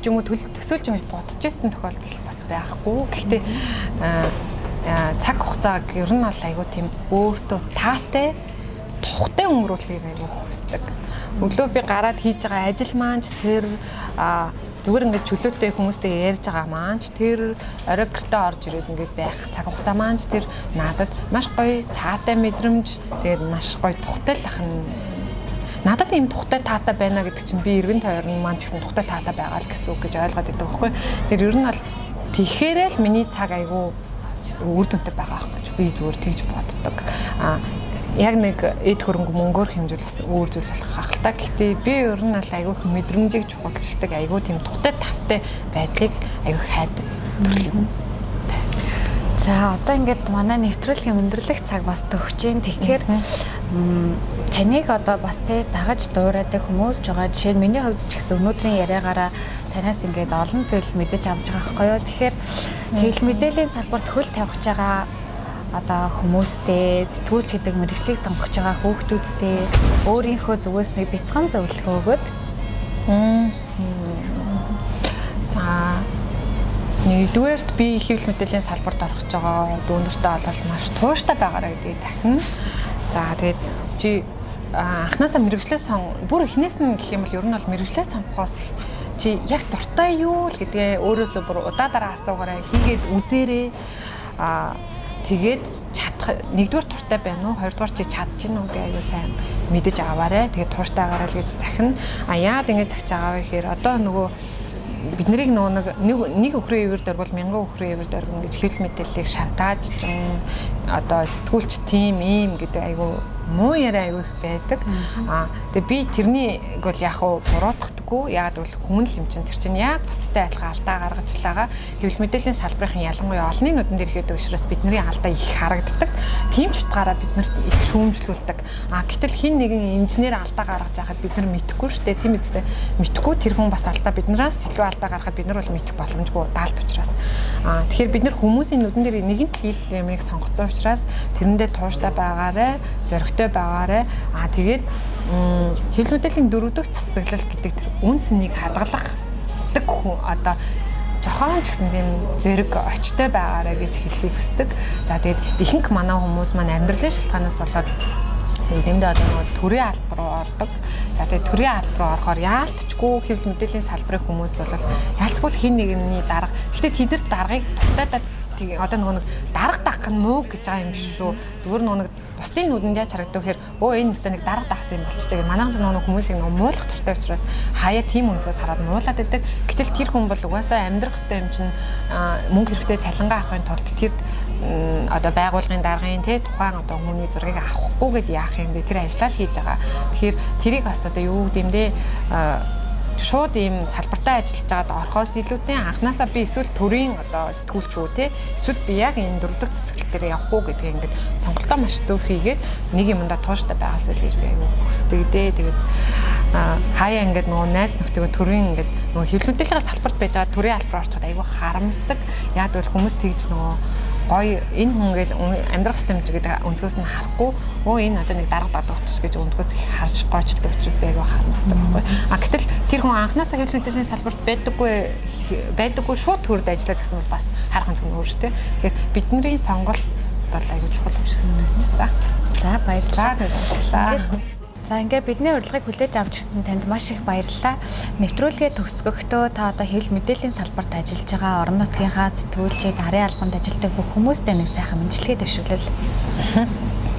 юм уу төсөөлж юм бодож ирсэн тохиолдол бас байхгүй. Гэхдээ цаг хугацааг ер нь бол айгу тийм өөртөө таатай тухтай өнгөрүүлэхийг айгу хүсдэг. Өглөө би гараад хийж байгаа ажил маань ч тэр зүгээр ингээд чөлөөтэй хүмүүстэй ярьж байгаа маань ч тэр орой гэртээ орж ирээд ингээд байх цаг хугацаа маань ч тэр надад маш гоё таатай мэдрэмж тэгээд маш гоё тухтай л ахна. Надад ийм тухтай таатай байна гэдэг чинь би эргэн тойрны маань ч гэсэн тухтай таатай байгаа л гэсэн үг гэж ойлгоод байдаг байхгүй. Тэр ер нь бол тэгэхээр л миний цаг айгу үр дүнтэй байгаа гэж би зүгээр тэгж боддог. Яг нэг эд хөрөнгө мөнгөөр хэмжүүлэх өөр зүйл болох хахалтай. Гэхдээ би ер нь бол айгүй мэдрэмжийг чухалчилдаг, айгүй тийм тухтай тавтай байдлыг айгүй хайдаг төрлийн хүн. За одоо ингээд манай нэвтрүүлгийн өндөрлөх цаг бас төгсөж байна. Тэгэхээр таныг одоо бас тэ дагаж дуурайдаг хүмүүс ч байгаа. Жишээ нь миний хувьд ч гэсэн өнөөдрийн яриагаараа танаас ингээд олон зүйл мэдэж авч байгаа байхгүй юу. Тэгэхээр хэвлэл мэдээллийн салбарт хөл тавьж байгаа одоо хүмүүстэй сэтгүүлч гэдэг мэргэжлийг сонгож байгаа хүүхдүүдтэй өөрийнхөө зүгээс нэг бяцхан зөвлөгөө өгөөд. За нэгдүгээрт би хэвлэл мэдээллийн салбарт орох гэж байгаа дүүнэртэй олол маш тууштай байгаараа гэдгийг захина. За тэгээд чи анхнаасаа мэргэжлээ бүр эхнээс нь гэх юм бол ер нь бол мэргэжлээ сонгохоос чи яг дуртай юу л гэдгээ өөрөөсөө бүр удаадараа асуугаарай, хийгээд үзээрэй. Тэгээд чадах нэгдүгээр туртай байна уу, хоёрдугаар чи чадж гин үү гэж аюу сайн мэдэж аваарай. Тэгээд тууртайгаараа л гэж захина. Яагаад ингэж захиж байгаа вэ гэхээр одоо нөгөө бид нарыг нэг өхрийн ивэр дор бол 1000 өхрийн ивэр дор ингэж хэвлэл мэдээллийг шантааж одоо сэтгүүлч тим ийм гэдэг айгу муу яриа аюу их байдаг. Тэгээ би тэрнийг бол яг буруутгахдаггүй. Яагаад бол хүн л юм чинь тэр чинь яг бусдтай адилхан алдаа гаргачлаагаа хэвлэл мэдээллийн салбарын ялангуяа олонний нүдэнд ирэхэд учраас бидний алдаа их харагддаг. Тийм ч утгаараа бид нарт их шүүмжлүүлдэг. Гэтэл хин нэгэн инженер алдаа гаргаж байхад бид нар мэдэхгүй шүү дээ. Тийм үстэй. Мэдэхгүй тэр хүн бас алдаа биднээс илүү алдаа гаргахад бид нар бол мэдэх боломжгүй даалт учраас. Тэгэхээр бид нар хүмүүсийн нүдэн дээр нэгэн л ил юмыг сонгоцсон учраас тэрэндээ тууштай байгаарэ, зоригтой байгаарэ. Тэгээд хэвлэл мэдээллийн дөрөвдөг засаглал гэдэг тэр үн цэнийг хадгалахдаг хүн одоо жохон ч гэсэн тийм зэрэг очтой байгаарэ гэж хэлхийг хүсдэг. За тэгээд ихэнх манай хүмүүс маань амьдралын шалтгаанаас болоод нэмдээ одоо нөгөө төрийн албар руу ордог. За тэгээд төрийн албар руу орохоор яалтчгүй хэвлэл мэдээллийн салбарын хүмүүс бол яалтчгүй хин нэгний дарга. Гэтэ тэд нар даргыг дуртайдаад тэгээ одоо нөгөө нэг дарга даах нь муу гэж байгаа юм биш шүү. Зүгээр нөгөө нэг бусдын нүдэнд яаж харагддаг гэхээр энэ нэстэ нэг дарга даасан юм болчих жагаа. Манайхан ч нөгөө хүмүүсийг нөгөө муулах туртай учраас хаяа тийм өнцгөөс хараад муулаад байдаг. Гэтэл тэр хүн бол угаасаа амьдрах ёстой юм чинь мөнгө хэрэгтэй цалингаа авахын тулд тэр одоо байгууллагын даргын тухайн одоо хүний зургийг авахгүйгээд яах юм бэ? Тэр ажлаа л хийж байгаа. Тэгэхээр тэрийг бас одоо юу гэмдээ шууд ийм салбартаа ажиллаж байгаад орхоос илүүтэй анханасаа би эсвэл төрийн одоо сэтгүүлч үү те эсвэл би яг энэ дөрөвдөг цэцгэлт дээр явах уу гэдгийг ингээд сонголтоо маш зөв хийгээд нэг юмдаа тууштай байгаасаа л гэж би аягүй хүсдэг дээ. Тэгээд хаяа ингээд нөгөө найз нөхдөйгөө төрийн ингээд нөгөө хэвлэл мэдээллийн салбарт байж байгаа төрийн албаар орчиход аягүй харамсдаг. Яг бол хүмүүс тэгж нөгөө гоё энэ хүн гээд амьдрах систем гэдэг өнцгөөс нь харахгүй энэ одоо нэг дарга бадаг учраас гэж өнцгөөс харж гойчдаг учраас би аягүй харамсдаг байхгүй. Гэтэл тэр хүн анханасаа хэвлэл мэдээллийн салбарт байдаггүй шууд төрөд ажиллаад гэсэн бол бас харах онцгой нь өөр шүү дээ. Тэгэхээр бидний сонголт бол аягүй чухал юм шиг санагдчихсан. За баярлалаа. За ингээд бидний урилгыг хүлээж авч ирсэн танд маш их баярлалаа. Нэвтрүүлгээ төгсгөхдөө та одоо хэвлэл мэдээллийн салбарт ажиллаж байгаа орон нутгийнхаа сэтгүүлчид, арын албанд ажилладаг бүх хүмүүстээ нэг сайхан мэдлэгээ дэвшүүлэл.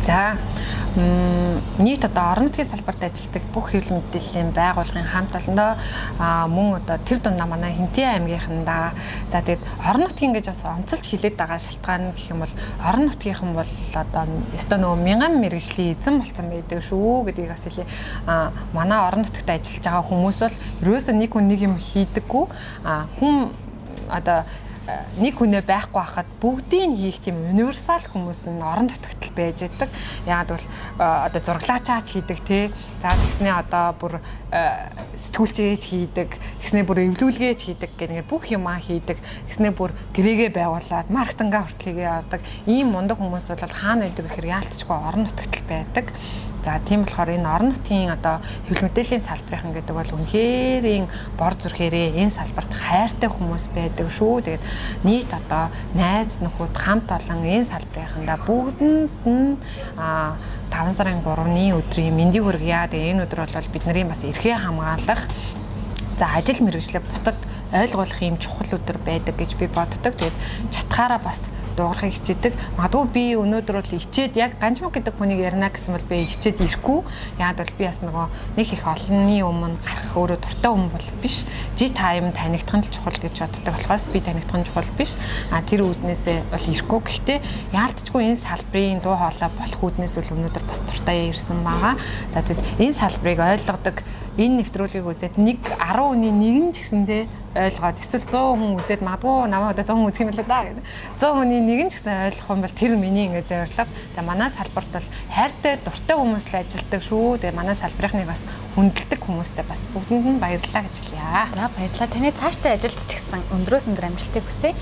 За нийт одоо орон нутгийн салбарт ажилладаг бүх хэвлэл мэдээллийн байгууллагын хамт олондоо мөн одоо тэр дундаа манай Хинтээ аймгийнхандаа за тэгээд орон нутгийн гэж бас онцолж хилээд байгаа шалтгаан гэх юм бол орон нутгийнхан бол одоо өстой нөгөө мянган мэргэжлийн эзэн болсон байдаг шүү гэдгийг бас хэлээ. Манай орон нутагт ажиллаж байгаа хүмүүс бол ерөөсөө нэг хүн нэг юм хийдэггүй хүн одоо нэг хүнээ байхгүй хахад бүгдийг хийх тийм универсал хүмүүс нь орон нутагт байж байдаг. Яагаад бол одоо зураглаачаач хийдэг те. За тэгснээ одоо бүр сэтгүүлчээж хийдэг. Тэгснээ бүр эвлүүлгээч хийдэг гэх нэг бүх юмаа хийдэг. Тэгснээ бүр гэрээгээ байгуулад маркетингаа хүртэл хийгээ явдаг. Ийм мундаг хүмүүс бол хаана байдаг гэхээр яалтчгүй орон нутагт байдаг. За тийм болохоор энэ орон нутгийн одоо хэвлэл мэдээллийн салбарын гэдэг бол үнэхээр бор зүрхээрээ энэ салбарт хайртай хүмүүс байдаг шүү. Тэгээд нийт одоо найз нөхөд хамт олон энэ салбарынхандаа бүгдэнд нь 5 сарын 3-ны өдрийн мэндийг хүргье. Тэгээд энэ өдөр бол бидний бас эрхээ хамгаалах за ажил мэргэжлээ бусдад ойлгуулах юм чухал өдөр байдаг гэж би боддог. Тэгээд чатгаараа бас дуурахыг хичээдэг. Магадгүй би өнөөдөр бол ичээд яг ганжмаг гэдэг хүнийг ярина гэсэн бол би ичээд ирэхгүй. Яагаад бол би бас нөгөө нэг их олонний өмнө гарах өөрөө дуртай хүн бол биш. Time танигдах нь чухал гэж боддог болохоос би танигдах нь чухал биш. Тэр үүднээсээ бол ирэхгүй. Гэхдээ яалтчгүй энэ салбарын дуу хоолой болох үүднээс бол өнөөдөр бас дуртай ирсэн байгаа. За тэгэд энэ салбарыг ойлгодог энэ нэвтрүүлгийг үзээд 10 хүний нэг нь ч гэсэндээ ойлгоод эсвэл 100 хүн үзээд магадгүй намайг одоо 100 хүн үзэх юм байна да гэдэг. 100 хүний нэг нь ч гэсэн ойлгох юм бол тэр миний ингээд зорилго. Тэгээ манай салбарт бол хайртай дуртай хүмүүс л ажилладаг шүү. Тэгээ манай салбарынхныг бас хүндэлдэг хүмүүстэй бас бүгдэнд нь баярлалаа гэж хэлье. За баярлалаа. Таны цаашдаа ажилд ч гэсэн өндрөөс өндөр амжилтыг хүсье.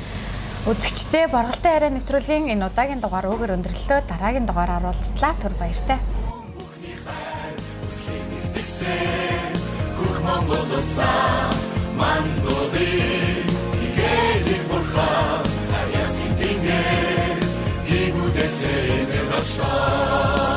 Үзэгчдээ Борголтой хараа нэвтрүүлгийн энэ удаагийн дугаар өгөр өндөрлөлөө дараагийн дугаараар уулзлаа. Түр баяртай. Хөх Монголоосаа мандодын игээд бурхан аясын тингээр гибүдэсээ нэршаа